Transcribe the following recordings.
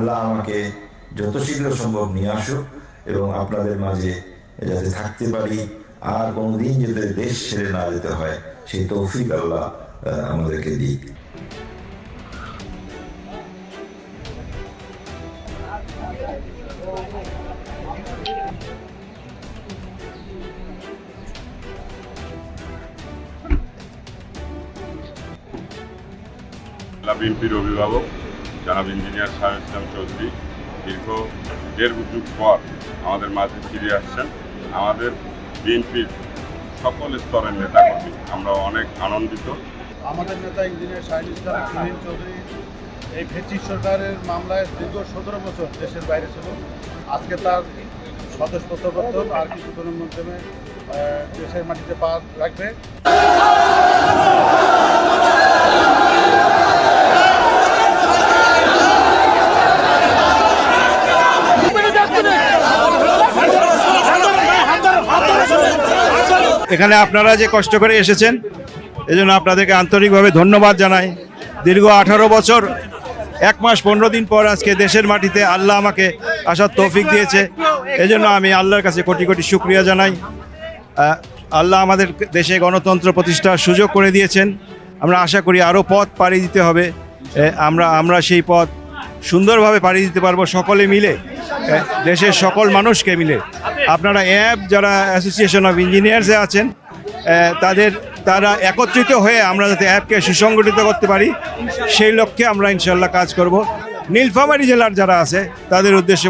আল্লাহ আমাকে যত শীঘ্র সম্ভব নিয়ে আসুক এবং আপনাদের মাঝে যাতে থাকতে পারি, আর কোনোদিন যাতে দেশ ছেড়ে না যেতে হয় সেই তৌফিক আল্লাহ আমাদেরকে দিক। বিএনপির অভিভাবক জনাব ইঞ্জিনিয়ার শাহেদ ইসলাম চৌধুরী দীর্ঘ 1.5 যুগ পর আমাদের মাঝে ফিরে আসছেন। আমাদের বিএনপির সকল স্তরের নেতাকর্মী আমরা অনেক আনন্দিত। আমাদের নেতা ইঞ্জিনিয়ার শাহেদ ইসলাম চৌধুরী এই ব্রিটিশ সরকারের মামলায় দীর্ঘ 17 বছর দেশের বাইরে ছিল। আজকে তার স্বদেশ প্রত্যাবর্তন আর কিছুদিনের মাধ্যমে দেশের মাটিতে পা রাখবে। এখানে আপনারা যে কষ্ট করে এসেছেন এজন্য আপনাদেরকে আন্তরিকভাবে ধন্যবাদ জানাই। দীর্ঘ 18 বছর 1 মাস 15 দিন পর আজকে দেশের মাটিতে আল্লাহ আমাকে আসার তৌফিক দিয়েছে, এজন্য আমি আল্লাহর কাছে কোটি কোটি শুকরিয়া জানাই। আল্লাহ আমাদের দেশে গণতন্ত্র প্রতিষ্ঠার সুযোগ করে দিয়েছেন। আমরা আশা করি আরও পথ পাড়ি দিতে হবে, আমরা সেই পথ সুন্দরভাবে পাড়ি দিতে পারবো সকলে মিলে, দেশের সকল মানুষকে মিলে। আপনারা যারা অ্যাসোসিয়েশন অফ ইঞ্জিনিয়ার্সে আছেন তারা একত্রিত হয়ে আমরা যাতে অ্যাপকে সুসংগঠিত করতে পারি সেই লক্ষ্যে আমরা ইনশাল্লাহ কাজ করব। নীলফামারী জেলার যারা আছে তাদের উদ্দেশ্যে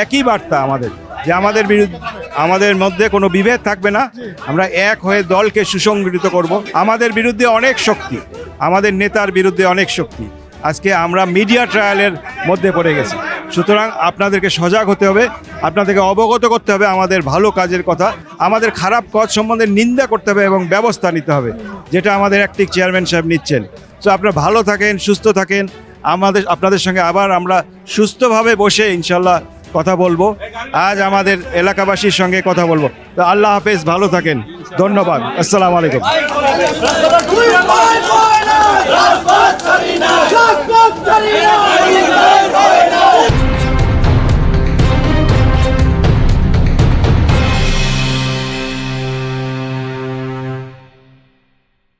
একই বার্তা আমাদের, যে আমাদের মধ্যে কোনো বিভেদ থাকবে না, আমরা এক হয়ে দলকে সুসংগঠিত করব। আমাদের বিরুদ্ধে অনেক শক্তি, আমাদের নেতার বিরুদ্ধে অনেক শক্তি, আজকে আমরা মিডিয়া ট্রায়ালের মধ্যে পড়ে গেছি। সুতরাং আপনাদেরকে সজাগ হতে হবে, আপনাদেরকে অবগত করতে হবে আমাদের ভালো কাজের কথা, আমাদের খারাপ কাজ সম্বন্ধে নিন্দা করতে হবে এবং ব্যবস্থা নিতে হবে, যেটা আমাদের অ্যাক্টিং চেয়ারম্যান সাহেব নিচ্ছেন। তো আপনারা ভালো থাকেন, সুস্থ থাকেন। আপনাদের সঙ্গে আবার আমরা সুস্থভাবে বসে ইনশাল্লাহ কথা বলবো। আজ আমাদের এলাকাবাসীর সঙ্গে কথা বলবো। তো আল্লাহ হাফেজ, ভালো থাকেন, ধন্যবাদ, আসসালামু আলাইকুম।